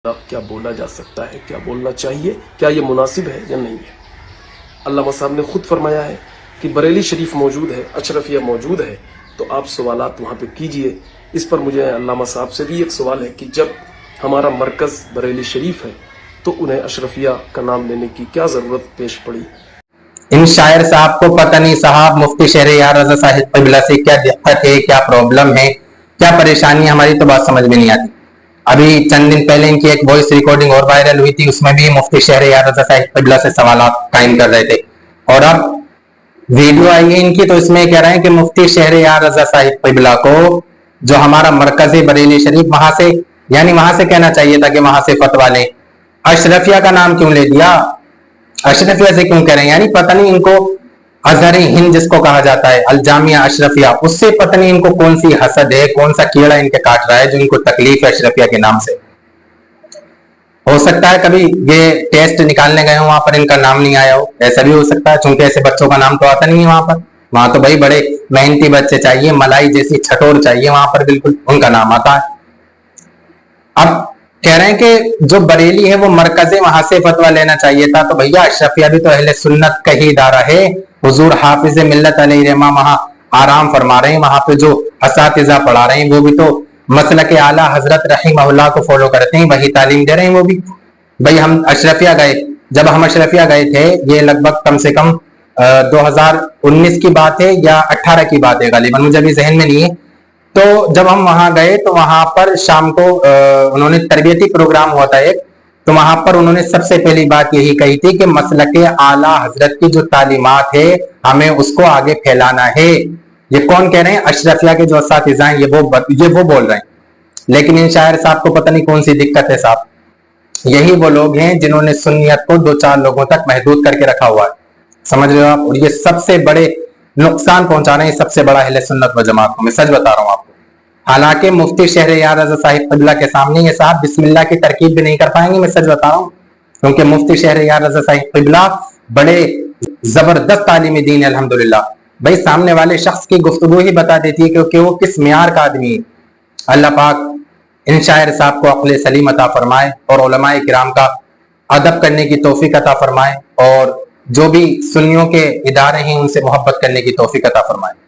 کیا بولا جا سکتا ہے، کیا بولنا چاہیے، کیا یہ مناسب ہے یا نہیں ہے؟ علامہ صاحب نے خود فرمایا ہے کہ بریلی شریف موجود ہے، اشرفیہ موجود ہے، تو آپ سوالات وہاں پہ کیجئے۔ اس پر مجھے علامہ صاحب سے بھی ایک سوال ہے کہ جب ہمارا مرکز بریلی شریف ہے تو انہیں اشرفیہ کا نام لینے کی کیا ضرورت پیش پڑی؟ ان شاعر صاحب کو پتہ نہیں صاحب مفتی شہریار رضا صاحب قبلہ سے کیا دقت ہے، کیا پرابلم ہے، کیا پریشانی، ہماری تو بات سمجھ میں نہیں آتی۔ ابھی چند دن پہلے ان کی ایک وائس ریکارڈنگ اور وائرل ہوئی تھی، اس میں بھی مفتی شہریار رضا صاحب قبلہ سے سوالات قائم کر رہے تھے، اور اب ویڈیو آئی ہے ان کی تو اس میں کہہ رہے ہیں کہ مفتی شہریار رضا صاحب قبلہ کو جو ہمارا مرکز بریلی شریف وہاں سے، یعنی وہاں سے کہنا چاہیے تھا کہ وہاں سے فتویٰ لیں، اشرفیہ کا نام کیوں لے دیا، اشرفیہ سے کیوں کہہ رہے ہیں؟ یعنی پتہ نہیں ان کو ازہر ہند جس کو کہا جاتا ہے الجامعہ اشرفیہ، اس سے پتہ نہیں ان کو کون سی حسد ہے، کون سا کیڑا ان کے کاٹ رہا ہے جو ان کو تکلیف ہے اشرفیہ کے نام سے۔ ہو سکتا ہے کبھی یہ ٹیسٹ نکالنے گئے ہوں وہاں پر ان کا نام نہیں آیا ہو، ایسا بھی ہو سکتا ہے، چونکہ ایسے بچوں کا نام تو آتا نہیں ہے وہاں تو بھائی بڑے محنتی بچے چاہیے، ملائی جیسی چھٹور چاہیے وہاں پر، بالکل ان کا نام آتا ہے۔ اب کہہ رہے ہیں کہ جو بریلی ہے وہ مرکز ہے، وہاں سے فتویٰ لینا چاہیے تھا، تو بھیا اشرفیہ بھی تو اہل سنت کا ہی ادارہ ہے، حضور حافظ ملت علیہ رحمہ وہاں آرام فرما رہے ہیں، وہاں پہ جو اساتذہ پڑھا رہے ہیں وہ بھی تو مسلک اعلیٰ حضرت رحمہ اللہ کو فالو کرتے ہیں، وہی تعلیم دے رہے ہیں وہ بھی۔ بھائی ہم اشرفیہ گئے، جب ہم اشرفیہ گئے تھے، یہ لگ بھگ کم سے کم 2019 کی بات ہے یا 18 کی بات ہے، غالباً مجھے ابھی ذہن میں نہیں ہے۔ تو جب ہم وہاں گئے تو وہاں پر شام کو انہوں نے تربیتی پروگرام ہوا تھا ایک، تو وہاں پر انہوں نے سب سے پہلی بات یہی کہی تھی کہ مسلک اعلیٰ حضرت کی جو تعلیمات ہے ہمیں اس کو آگے پھیلانا ہے۔ یہ کون کہہ رہے ہیں؟ اشرفیہ کے جو اساتذہ ہیں یہ وہ بول رہے ہیں، لیکن ان شاعر صاحب کو پتہ نہیں کون سی دقت ہے صاحب۔ یہی وہ لوگ ہیں جنہوں نے سنیت کو 2-4 لوگوں تک محدود کر کے رکھا ہوا ہے، سمجھ رہے ہو آپ؟ اور یہ سب سے بڑے نقصان پہنچا رہے ہیں سب سے بڑا اہل سنت و جماعت کو، میں سچ بتا رہا ہوں آپ کو۔ حالانکہ مفتی شہریار رضا صاحب قبلہ کے سامنے یہ صاحب بسم اللہ کی ترکیب بھی نہیں کر پائیں گے، میں سچ بتا رہا ہوں، کیونکہ مفتی شہریار رضا صاحب قبلہ بڑے زبردست عالم دین ہے الحمدللہ۔ بھائی سامنے والے شخص کی گفتگو ہی بتا دیتی ہے کہ وہ کس معیار کا آدمی ہے۔ اللہ پاک ان شاعر صاحب کو عقل سلیم عطا فرمائے اور علماء کرام کا ادب کرنے کی توفیق عطا فرمائے، اور جو بھی سنیوں کے ادارے ہیں ان سے محبت کرنے کی توفیق عطا فرمائے۔